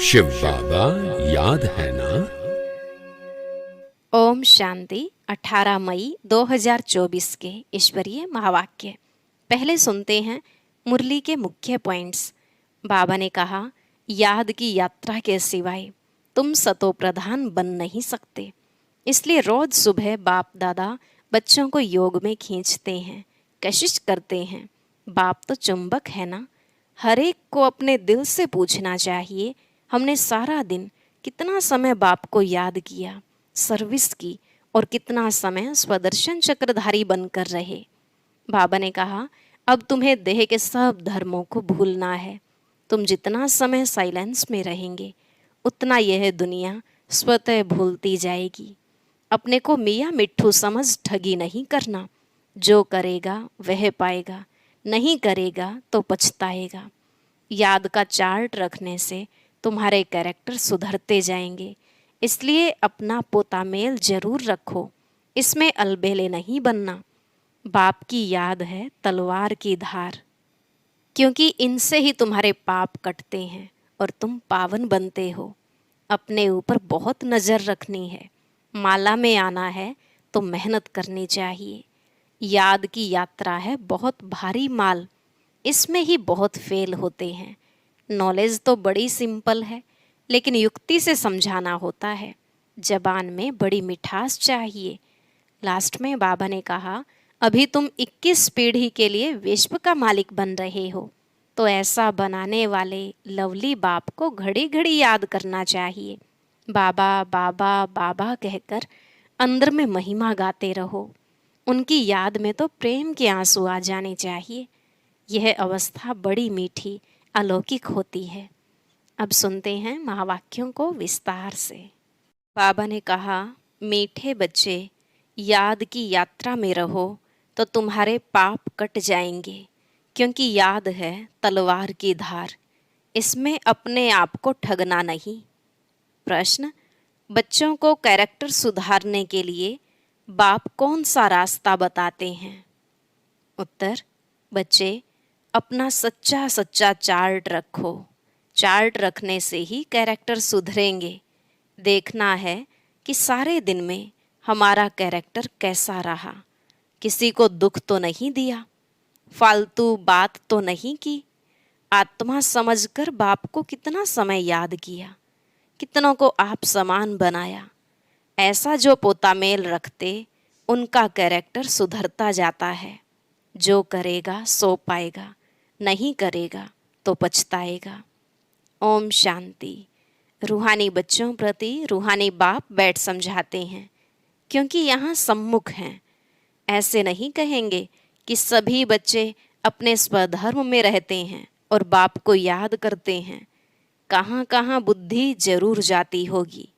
शिव बाबा याद है ना। ओम शांति। 18 मई 2024 के ईश्वरीय महावाक्य। पहले सुनते हैं मुरली के मुख्य पॉइंट्स। बाबा ने कहा, याद की यात्रा के सिवाय तुम सतो प्रधान बन नहीं सकते। इसलिए रोज सुबह बाप दादा बच्चों को योग में खींचते हैं, कशिश करते हैं। बाप तो चुंबक है ना। हर एक को अपने दिल से पूछना चाहिए, हमने सारा दिन कितना समय बाप को याद किया, सर्विस की, और कितना समय स्वदर्शन चक्रधारी बनकर रहे। बाबा ने कहा, अब तुम्हें देह के सब धर्मों को भूलना है। तुम जितना समय साइलेंस में रहेंगे उतना यह दुनिया स्वतः भूलती जाएगी। अपने को मियाँ मिट्ठू समझ ठगी नहीं करना। जो करेगा वह पाएगा, नहीं करेगा तो पछताएगा। याद का चार्ट रखने से तुम्हारे कैरेक्टर सुधरते जाएंगे। इसलिए अपना पोता मेल जरूर रखो, इसमें अलबेले नहीं बनना। बाप की याद है तलवार की धार, क्योंकि इनसे ही तुम्हारे पाप कटते हैं और तुम पावन बनते हो। अपने ऊपर बहुत नज़र रखनी है। माला में आना है तो मेहनत करनी चाहिए। याद की यात्रा है बहुत भारी माल, इसमें ही बहुत फेल होते हैं। नॉलेज तो बड़ी सिंपल है, लेकिन युक्ति से समझाना होता है। जबान में बड़ी मिठास चाहिए। लास्ट में बाबा ने कहा, अभी तुम 21 पीढ़ी के लिए विश्व का मालिक बन रहे हो, तो ऐसा बनाने वाले लवली बाप को घड़ी घड़ी याद करना चाहिए। बाबा बाबा बाबा कहकर अंदर में महिमा गाते रहो। उनकी याद में तो प्रेम के आंसू आ जाने चाहिए। यह अवस्था बड़ी मीठी अलौकिक होती है। अब सुनते हैं महावाक्यों को विस्तार से। बाबा ने कहा, मीठे बच्चे, याद की यात्रा में रहो तो तुम्हारे पाप कट जाएंगे, क्योंकि याद है तलवार की धार, इसमें अपने आप को ठगना नहीं। प्रश्न, बच्चों को कैरेक्टर सुधारने के लिए बाप कौन सा रास्ता बताते हैं? उत्तर, बच्चे अपना सच्चा सच्चा चार्ट रखो। चार्ट रखने से ही कैरेक्टर सुधरेंगे। देखना है कि सारे दिन में हमारा कैरेक्टर कैसा रहा। किसी को दुख तो नहीं दिया, फालतू बात तो नहीं की। आत्मा समझकर बाप को कितना समय याद किया, कितनों को आप समान बनाया। ऐसा जो पोता मेल रखते, उनका कैरेक्टर सुधरता जाता है। जो करेगा सो पाएगा, नहीं करेगा तो पछताएगा। ओम शांति। रूहानी बच्चों प्रति रूहानी बाप बैठ समझाते हैं, क्योंकि यहाँ सम्मुख हैं। ऐसे नहीं कहेंगे कि सभी बच्चे अपने स्वधर्म में रहते हैं और बाप को याद करते हैं। कहाँ कहाँ बुद्धि जरूर जाती होगी,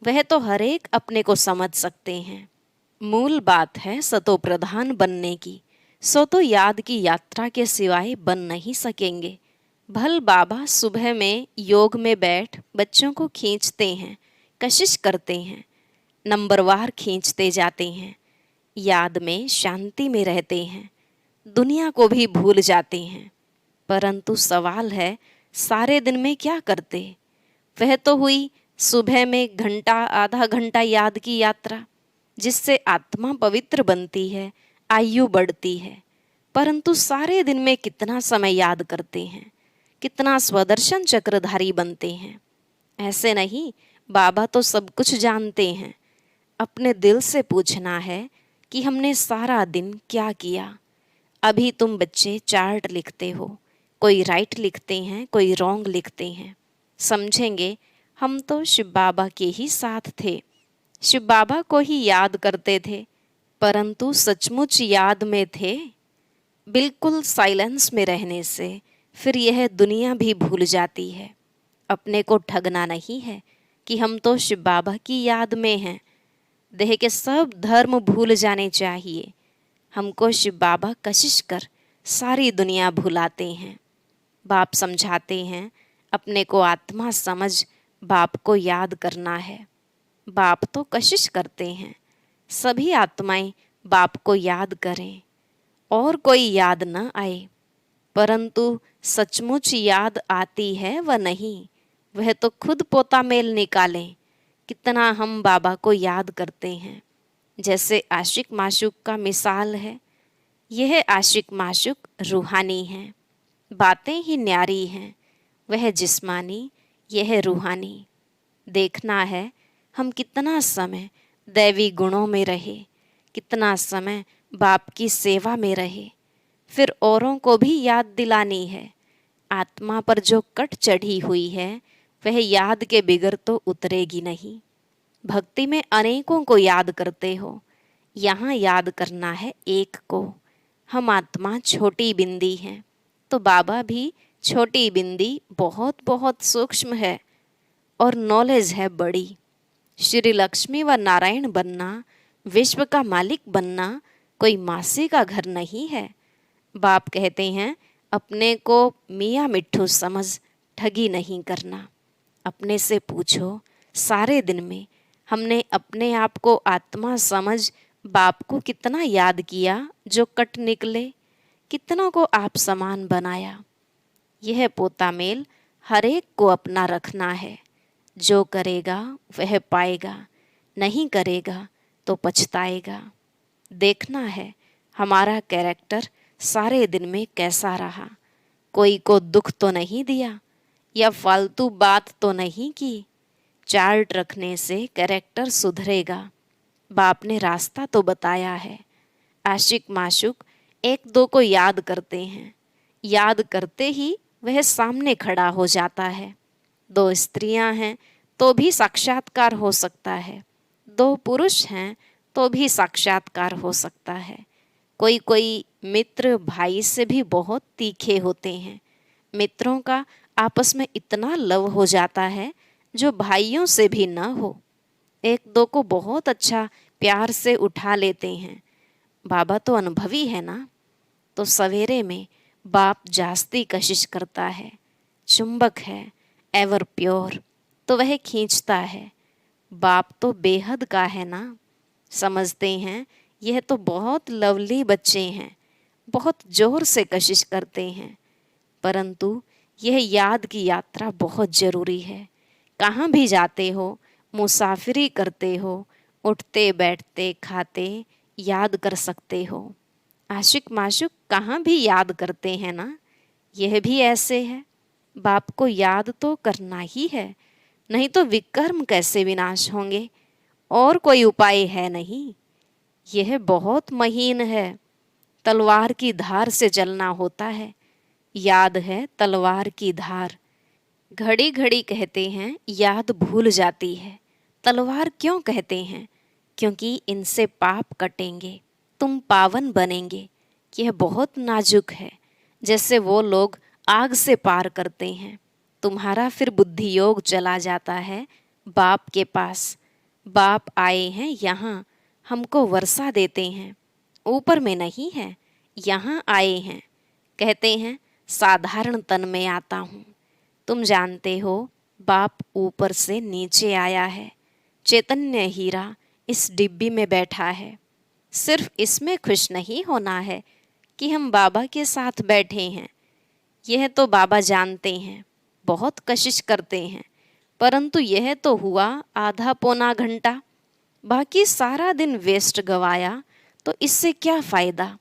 वह तो हर एक अपने को समझ सकते हैं। मूल बात है सतो प्रधान बनने की, सो तो याद की यात्रा के सिवाय बन नहीं सकेंगे। भल बाबा सुबह में योग में बैठ बच्चों को खींचते हैं, कशिश करते हैं, नंबरवार खींचते जाते हैं। याद में शांति में रहते हैं, दुनिया को भी भूल जाते हैं। परंतु सवाल है, सारे दिन में क्या करते? वह तो हुई सुबह में घंटा आधा घंटा याद की यात्रा, जिससे आत्मा पवित्र बनती है, आयु बढ़ती है। परंतु सारे दिन में कितना समय याद करते हैं, कितना स्वदर्शन चक्रधारी बनते हैं? ऐसे नहीं, बाबा तो सब कुछ जानते हैं। अपने दिल से पूछना है कि हमने सारा दिन क्या किया। अभी तुम बच्चे चार्ट लिखते हो, कोई राइट लिखते हैं, कोई रॉन्ग लिखते हैं। समझेंगे हम तो शिव बाबा के ही साथ थे, शिव बाबा को ही याद करते थे, परंतु सचमुच याद में थे? बिल्कुल साइलेंस में रहने से फिर यह दुनिया भी भूल जाती है। अपने को ठगना नहीं है कि हम तो शिव बाबा की याद में हैं। देह के सब धर्म भूल जाने चाहिए। हमको शिव बाबा कशिश कर सारी दुनिया भुलाते हैं। बाप समझाते हैं, अपने को आत्मा समझ बाप को याद करना है। बाप तो कशिश करते हैं, सभी आत्माएं बाप को याद करें और कोई याद न आए। परंतु सचमुच याद आती है व नहीं, वह तो खुद पोता मेल निकालें। कितना हम बाबा को याद करते हैं, जैसे आशिक माशूक का मिसाल है। यह आशिक माशूक रूहानी हैं, बातें ही न्यारी हैं। वह जिस्मानी, यह रूहानी। देखना है हम कितना समय दैवी गुणों में रहे, कितना समय बाप की सेवा में रहे। फिर औरों को भी याद दिलानी है। आत्मा पर जो कट चढ़ी हुई है, वह याद के बिगर तो उतरेगी नहीं। भक्ति में अनेकों को याद करते हो, यहाँ याद करना है एक को। हम आत्मा छोटी बिंदी हैं, तो बाबा भी छोटी बिंदी बहुत बहुत सूक्ष्म है, और नॉलेज है बड़ी। श्री लक्ष्मी व नारायण बनना, विश्व का मालिक बनना कोई मासी का घर नहीं है। बाप कहते हैं, अपने को मियाँ मिट्ठू समझ ठगी नहीं करना। अपने से पूछो, सारे दिन में हमने अपने आप को आत्मा समझ बाप को कितना याद किया जो कट निकले, कितनों को आप समान बनाया। यह पोता मेल हर एक को अपना रखना है। जो करेगा वह पाएगा, नहीं करेगा तो पछताएगा। देखना है हमारा कैरेक्टर सारे दिन में कैसा रहा। कोई को दुख तो नहीं दिया, या फालतू बात तो नहीं की। चार्ट रखने से कैरेक्टर सुधरेगा। बाप ने रास्ता तो बताया है। आशिक माशूक एक दो को याद करते हैं, याद करते ही वह सामने खड़ा हो जाता है। दो स्त्रियां हैं तो भी साक्षात्कार हो सकता है, दो पुरुष हैं तो भी साक्षात्कार हो सकता है। कोई कोई मित्र भाई से भी बहुत तीखे होते हैं। मित्रों का आपस में इतना लव हो जाता है जो भाइयों से भी न हो। एक दो को बहुत अच्छा प्यार से उठा लेते हैं। बाबा तो अनुभवी है ना, तो सवेरे में बाप जास्ती कशिश करता है। चुंबक है, एवर प्योर, तो वह खींचता है। बाप तो बेहद का है ना। समझते हैं यह तो बहुत लवली बच्चे हैं, बहुत जोर से कशिश करते हैं। परंतु यह याद की यात्रा बहुत जरूरी है। कहाँ भी जाते हो, मुसाफिरी करते हो, उठते बैठते खाते याद कर सकते हो। आशिक माशुक कहाँ भी याद करते हैं ना। यह भी ऐसे है, बाप को याद तो करना ही है, नहीं तो विकर्म कैसे विनाश होंगे। और कोई उपाय है नहीं। यह बहुत महीन है, तलवार की धार से चलना होता है। याद है तलवार की धार। घड़ी घड़ी कहते हैं याद भूल जाती है। तलवार क्यों कहते हैं? क्योंकि इनसे पाप कटेंगे, तुम पावन बनेंगे। यह बहुत नाजुक है, जैसे वो लोग आग से पार करते हैं। तुम्हारा फिर बुद्धि योग चला जाता है बाप के पास। बाप आए हैं यहाँ, हमको वर्षा देते हैं। ऊपर में नहीं है, यहाँ आए हैं। कहते हैं साधारण तन में आता हूँ। तुम जानते हो बाप ऊपर से नीचे आया है। चैतन्य हीरा इस डिब्बी में बैठा है। सिर्फ इसमें खुश नहीं होना है कि हम बाबा के साथ बैठे हैं। यह तो बाबा जानते हैं, बहुत कशिश करते हैं, परंतु यह तो हुआ आधा पौना घंटा। बाकी सारा दिन वेस्ट गवाया तो इससे क्या फ़ायदा।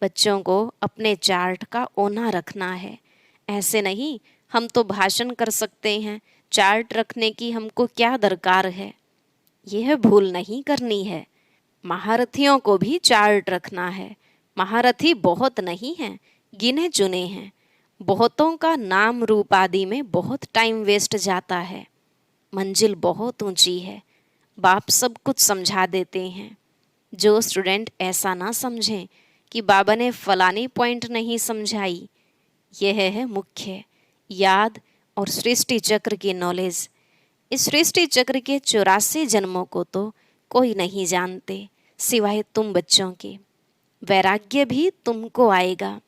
बच्चों को अपने चार्ट का ओना रखना है। ऐसे नहीं हम तो भाषण कर सकते हैं, चार्ट रखने की हमको क्या दरकार है। यह भूल नहीं करनी है। महारथियों को भी चार्ट रखना है। महारथी बहुत नहीं हैं, गिने चुने हैं। बहुतों का नाम रूप आदि में बहुत टाइम वेस्ट जाता है। मंजिल बहुत ऊंची है, बाप सब कुछ समझा देते हैं। जो स्टूडेंट ऐसा ना समझें कि बाबा ने फलानी पॉइंट नहीं समझाई। यह है मुख्य याद और सृष्टि चक्र की नॉलेज। इस सृष्टि चक्र के 84 जन्मों को तो कोई नहीं जानते सिवाय तुम बच्चों के। वैराग्य भी तुमको आएगा।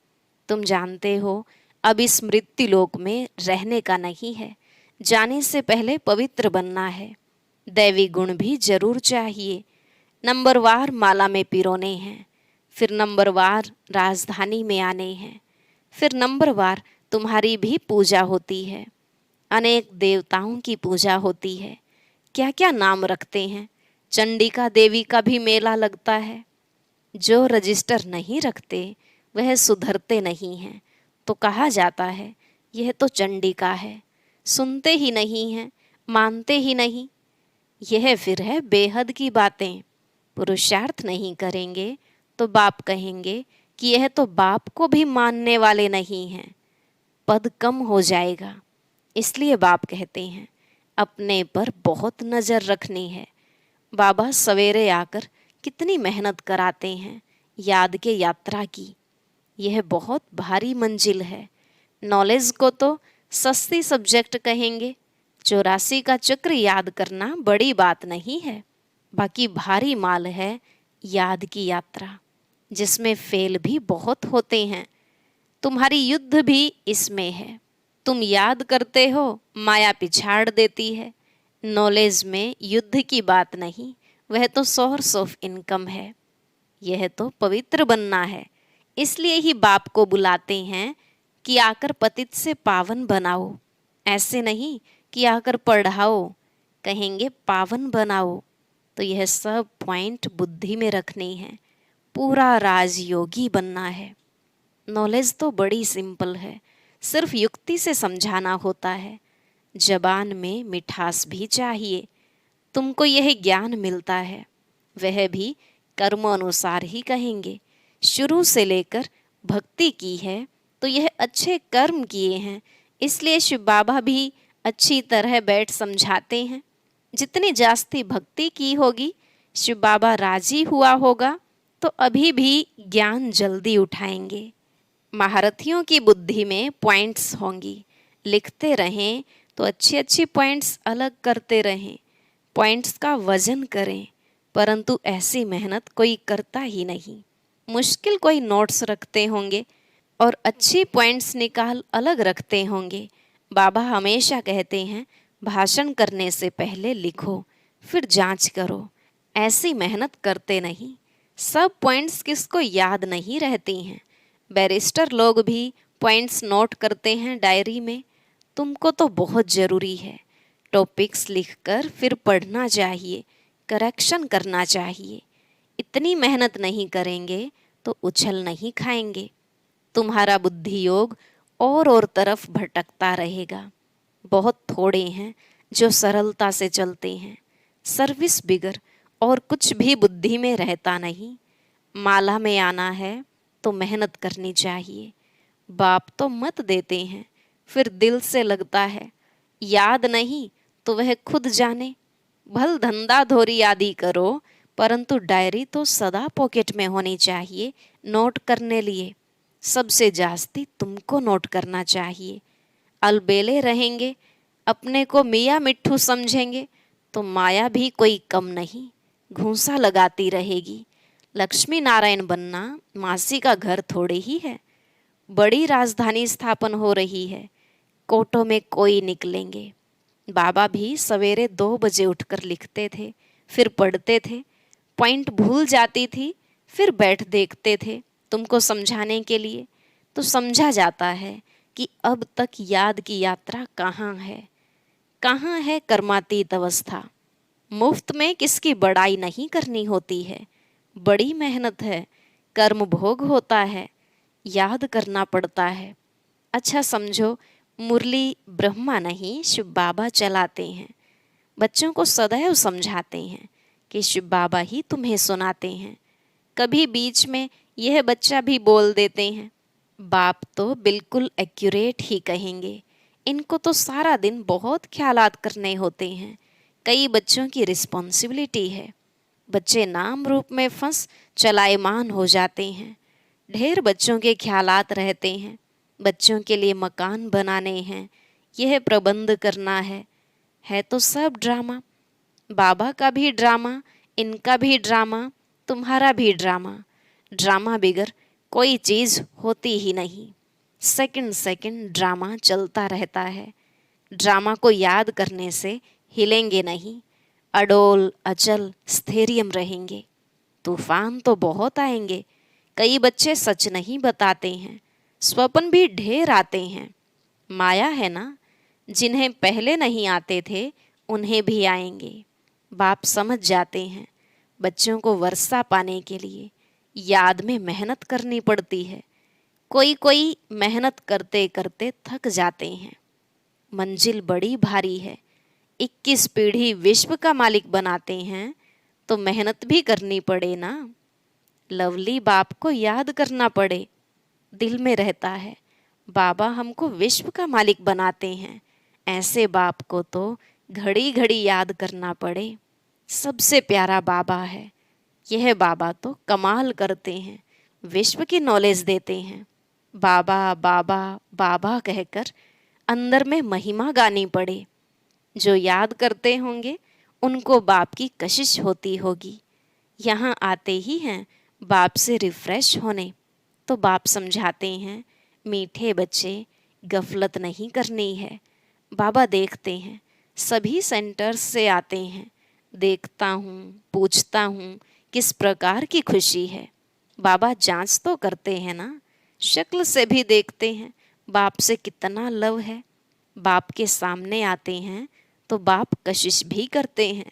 तुम जानते हो अब इस मृत्यु लोक में रहने का नहीं है। जाने से पहले पवित्र बनना है। दैवी गुण भी जरूर चाहिए। नंबरवार माला में पिरोने हैं, फिर नंबरवार राजधानी में आने हैं, फिर नंबरवार तुम्हारी भी पूजा होती है। अनेक देवताओं की पूजा होती है, क्या क्या नाम रखते हैं। चंडिका देवी का भी मेला लगता है। जो रजिस्टर नहीं रखते वह सुधरते नहीं हैं। तो कहा जाता है यह तो चंडिका है, सुनते ही नहीं हैं, मानते ही नहीं। यह फिर है बेहद की बातें। पुरुषार्थ नहीं करेंगे तो बाप कहेंगे कि यह तो बाप को भी मानने वाले नहीं हैं, पद कम हो जाएगा। इसलिए बाप कहते हैं अपने पर बहुत नज़र रखनी है। बाबा सवेरे आकर कितनी मेहनत कराते हैं याद के यात्रा की। यह बहुत भारी मंजिल है। नॉलेज को तो सस्ती सब्जेक्ट कहेंगे। 84 का चक्र याद करना बड़ी बात नहीं है। बाकी भारी माल है याद की यात्रा, जिसमें फेल भी बहुत होते हैं। तुम्हारी युद्ध भी इसमें है। तुम याद करते हो, माया पिछाड़ देती है। नॉलेज में युद्ध की बात नहीं, वह तो सोर्स ऑफ इनकम है। यह तो पवित्र बनना है। इसलिए ही बाप को बुलाते हैं कि आकर पतित से पावन बनाओ। ऐसे नहीं कि आकर पढ़ाओ, कहेंगे पावन बनाओ। तो यह सब पॉइंट बुद्धि में रखनी है। पूरा राजयोगी बनना है। नॉलेज तो बड़ी सिंपल है, सिर्फ युक्ति से समझाना होता है। जबान में मिठास भी चाहिए। तुमको यह ज्ञान मिलता है, वह भी कर्म अनुसार ही कहेंगे। शुरू से लेकर भक्ति की है तो यह अच्छे कर्म किए हैं, इसलिए शिव बाबा भी अच्छी तरह बैठ समझाते हैं। जितनी जास्ती भक्ति की होगी, शिव बाबा राजी हुआ होगा तो अभी भी ज्ञान जल्दी उठाएंगे। महारथियों की बुद्धि में पॉइंट्स होंगी। लिखते रहें तो अच्छी अच्छी पॉइंट्स अलग करते रहें। पॉइंट्स का वजन करें, परंतु ऐसी मेहनत कोई करता ही नहीं। मुश्किल कोई नोट्स रखते होंगे और अच्छी पॉइंट्स निकाल अलग रखते होंगे। बाबा हमेशा कहते हैं भाषण करने से पहले लिखो, फिर जांच करो। ऐसी मेहनत करते नहीं। सब पॉइंट्स किसको याद नहीं रहती हैं। बैरिस्टर लोग भी पॉइंट्स नोट करते हैं डायरी में। तुमको तो बहुत ज़रूरी है। टॉपिक्स लिखकर फिर पढ़ना चाहिए, करेक्शन करना चाहिए। इतनी मेहनत नहीं करेंगे तो उछल नहीं खाएंगे। तुम्हारा बुद्धि योग और तरफ भटकता रहेगा। बहुत थोड़े हैं जो सरलता से चलते हैं। सर्विस बिगर और कुछ भी बुद्धि में रहता नहीं। माला में आना है तो मेहनत करनी चाहिए। बाप तो मत देते हैं, फिर दिल से लगता है। याद नहीं तो वह खुद जाने। भल धंधा धोरी आदि करो, परंतु डायरी तो सदा पॉकेट में होनी चाहिए नोट करने लिए। सबसे जास्ती तुमको नोट करना चाहिए। अलबेले रहेंगे, अपने को मियाँ मिट्ठू समझेंगे तो माया भी कोई कम नहीं, घूंसा लगाती रहेगी। लक्ष्मी नारायण बनना मासी का घर थोड़े ही है। बड़ी राजधानी स्थापन हो रही है। कोटों में कोई निकलेंगे। बाबा भी सवेरे 2 बजे उठकर लिखते थे, फिर पढ़ते थे। पॉइंट भूल जाती थी, फिर बैठ देखते थे तुमको समझाने के लिए। तो समझा जाता है कि अब तक याद की यात्रा कहाँ है। कहाँ है कर्मातीत अवस्था। मुफ्त में किसकी बड़ाई नहीं करनी होती है। बड़ी मेहनत है, कर्म भोग होता है, याद करना पड़ता है। अच्छा समझो, मुरली ब्रह्मा नहीं शिव बाबा चलाते हैं। बच्चों को सदैव समझाते हैं कि शिव बाबा ही तुम्हें सुनाते हैं। कभी बीच में यह बच्चा भी बोल देते हैं। बाप तो बिल्कुल एक्यूरेट ही कहेंगे। इनको तो सारा दिन बहुत ख्यालात करने होते हैं। कई बच्चों की रिस्पॉन्सिबिलिटी है। बच्चे नाम रूप में फंस चलायमान हो जाते हैं। ढेर बच्चों के ख्यालात रहते हैं। बच्चों के लिए मकान बनाने हैं, यह प्रबंध करना है तो सब ड्रामा। बाबा का भी ड्रामा, इनका भी ड्रामा, तुम्हारा भी ड्रामा। ड्रामा बिगर कोई चीज़ होती ही नहीं। सेकंड सेकंड ड्रामा चलता रहता है। ड्रामा को याद करने से हिलेंगे नहीं, अडोल अचल स्थैर्यम रहेंगे। तूफान तो बहुत आएंगे। कई बच्चे सच नहीं बताते हैं। स्वप्न भी ढेर आते हैं। माया है ना, जिन्हें पहले नहीं आते थे उन्हें भी आएंगे। बाप समझ जाते हैं बच्चों को वर्षा पाने के लिए याद में मेहनत करनी पड़ती है। कोई कोई मेहनत करते करते थक जाते हैं। मंजिल बड़ी भारी है। 21 पीढ़ी विश्व का मालिक बनाते हैं तो मेहनत भी करनी पड़े ना। लवली बाप को याद करना पड़े। दिल में रहता है बाबा हमको विश्व का मालिक बनाते हैं। ऐसे बाप को तो घड़ी घड़ी याद करना पड़े। सबसे प्यारा बाबा है। यह बाबा तो कमाल करते हैं, विश्व की नॉलेज देते हैं। बाबा बाबा बाबा कहकर अंदर में महिमा गानी पड़े। जो याद करते होंगे उनको बाप की कशिश होती होगी। यहाँ आते ही हैं बाप से रिफ्रेश होने, तो बाप समझाते हैं मीठे बच्चे गफलत नहीं करनी है। बाबा देखते हैं सभी सेंटर्स से आते हैं। देखता हूँ, पूछता हूँ किस प्रकार की खुशी है। बाबा जांच तो करते हैं ना, शक्ल से भी देखते हैं बाप से कितना लव है। बाप के सामने आते हैं तो बाप कशिश भी करते हैं।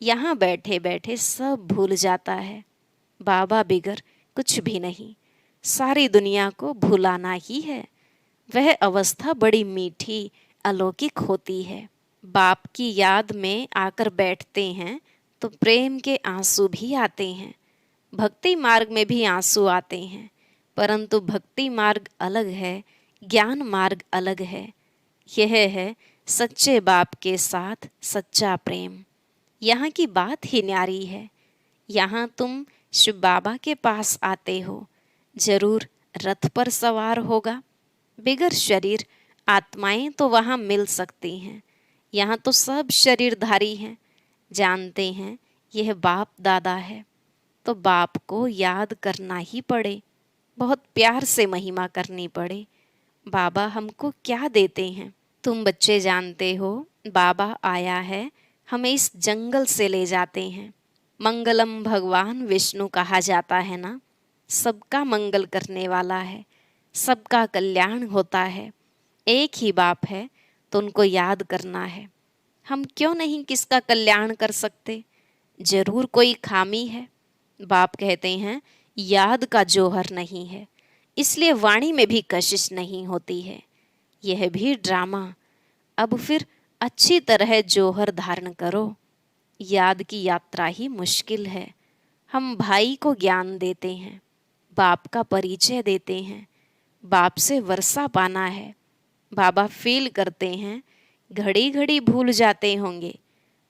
यहाँ बैठे बैठे सब भूल जाता है। बाबा बिगर कुछ भी नहीं, सारी दुनिया को भुलाना ही है। वह अवस्था बड़ी मीठी अलौकिक होती है। बाप की याद में आकर बैठते हैं तो प्रेम के आंसू भी आते हैं। भक्ति मार्ग में भी आंसू आते हैं, परंतु भक्ति मार्ग अलग है, ज्ञान मार्ग अलग है। यह है सच्चे बाप के साथ सच्चा प्रेम। यहाँ की बात ही न्यारी है। यहाँ तुम शिव बाबा के पास आते हो, जरूर रथ पर सवार होगा। बिगर शरीर आत्माएं तो वहाँ मिल सकती हैं। यहाँ तो सब शरीरधारी हैं। जानते हैं यह बाप दादा है, तो बाप को याद करना ही पड़े। बहुत प्यार से महिमा करनी पड़े। बाबा हमको क्या देते हैं तुम बच्चे जानते हो। बाबा आया है, हमें इस जंगल से ले जाते हैं। मंगलम भगवान विष्णु कहा जाता है ना, सबका मंगल करने वाला है, सबका कल्याण होता है। एक ही बाप है तो उनको याद करना है। हम क्यों नहीं किसका कल्याण कर सकते? जरूर कोई खामी है। बाप कहते हैं याद का जौहर नहीं है, इसलिए वाणी में भी कशिश नहीं होती है। यह भी ड्रामा। अब फिर अच्छी तरह जौहर धारण करो। याद की यात्रा ही मुश्किल है। हम भाई को ज्ञान देते हैं, बाप का परिचय देते हैं। बाप से वर्षा पाना है। बाबा फील करते हैं घड़ी घड़ी भूल जाते होंगे।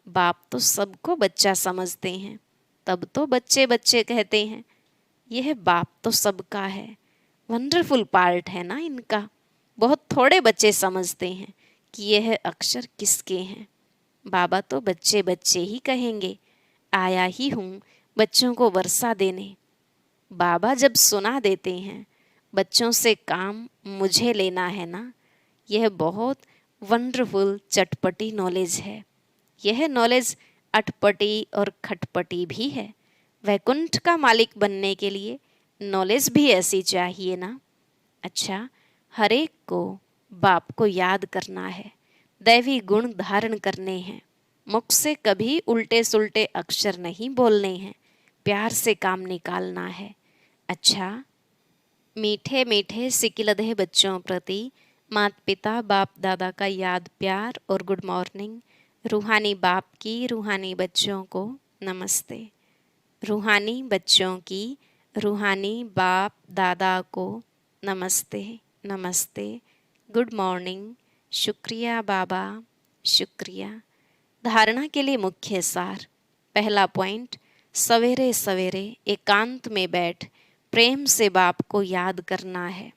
बाप तो सबको बच्चा समझते हैं, तब तो बच्चे बच्चे कहते हैं। यह बाप तो सबका है। वंडरफुल पार्ट है ना इनका। बहुत थोड़े बच्चे समझते हैं कि यह अक्षर किसके हैं। बाबा तो बच्चे बच्चे ही कहेंगे, आया ही हूँ बच्चों को वर्षा देने। बाबा जब सुना देते हैं बच्चों से काम मुझे लेना है ना, यह बहुत वंडरफुल चटपटी नॉलेज है। यह नॉलेज अटपटी और खटपटी भी है। वैकुंठ का मालिक बनने के लिए नॉलेज भी ऐसी चाहिए ना। अच्छा, हर एक को बाप को याद करना है, दैवी गुण धारण करने हैं। मुख से कभी उल्टे सुल्टे अक्षर नहीं बोलने हैं, प्यार से काम निकालना है। अच्छा, मीठे मीठे सिकिलधे बच्चों प्रति माता पिता बाप दादा का याद प्यार और गुड मॉर्निंग। रूहानी बाप की रूहानी बच्चों को नमस्ते। रूहानी बच्चों की रूहानी बाप दादा को नमस्ते नमस्ते, गुड मॉर्निंग, शुक्रिया बाबा, शुक्रिया। धारणा के लिए मुख्य सार। पहला पॉइंट, सवेरे सवेरे एकांत में बैठ प्रेम से बाप को याद करना है।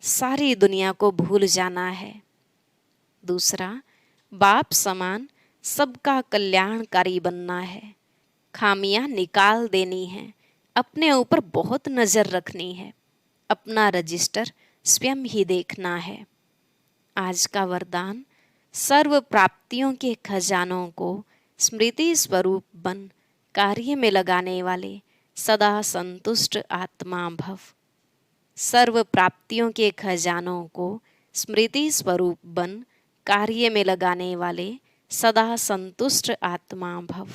सारी दुनिया को भूल जाना है। दूसरा, बाप समान सबका कल्याणकारी बनना है। खामियां निकाल देनी है। अपने ऊपर बहुत नज़र रखनी है। अपना रजिस्टर स्वयं ही देखना है। आज का वरदान, सर्व प्राप्तियों के खजानों को स्मृति स्वरूप बन कार्य में लगाने वाले सदा संतुष्ट आत्मा भव। सर्व प्राप्तियों के खजानों को स्मृति स्वरूप बन कार्य में लगाने वाले सदा संतुष्ट आत्मा भव।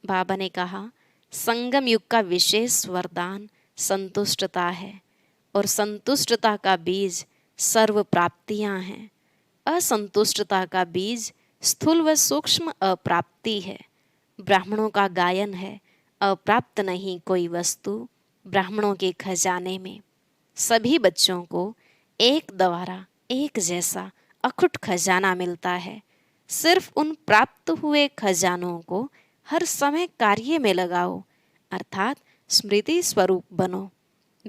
बाबा ने कहा, संगम युग का विशेष वरदान संतुष्टता है और संतुष्टता का बीज सर्व प्राप्तियां हैं। असंतुष्टता का बीज स्थूल व सूक्ष्म अप्राप्ति है। ब्राह्मणों का गायन है, अप्राप्त नहीं कोई वस्तु ब्राह्मणों के खजाने में। सभी बच्चों को एक द्वारा एक जैसा अखुट खजाना मिलता है। सिर्फ उन प्राप्त हुए खजानों को हर समय कार्य में लगाओ, अर्थात स्मृति स्वरूप बनो।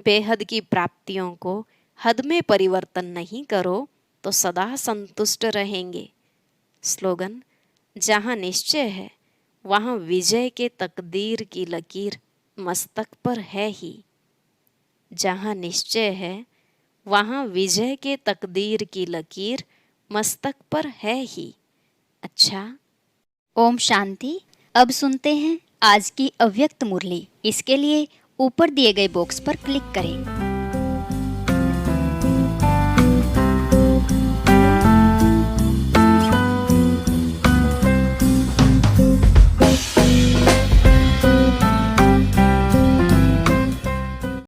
बेहद की प्राप्तियों को हद में परिवर्तन नहीं करो तो सदा संतुष्ट रहेंगे। स्लोगन, जहाँ निश्चय है वहाँ विजय के तकदीर की लकीर मस्तक पर है ही। जहाँ निश्चय है वहाँ विजय के तकदीर की लकीर मस्तक पर है ही। अच्छा, ओम शांति। अब सुनते हैं आज की अव्यक्त मुरली। इसके लिए ऊपर दिए गए बॉक्स पर क्लिक करें।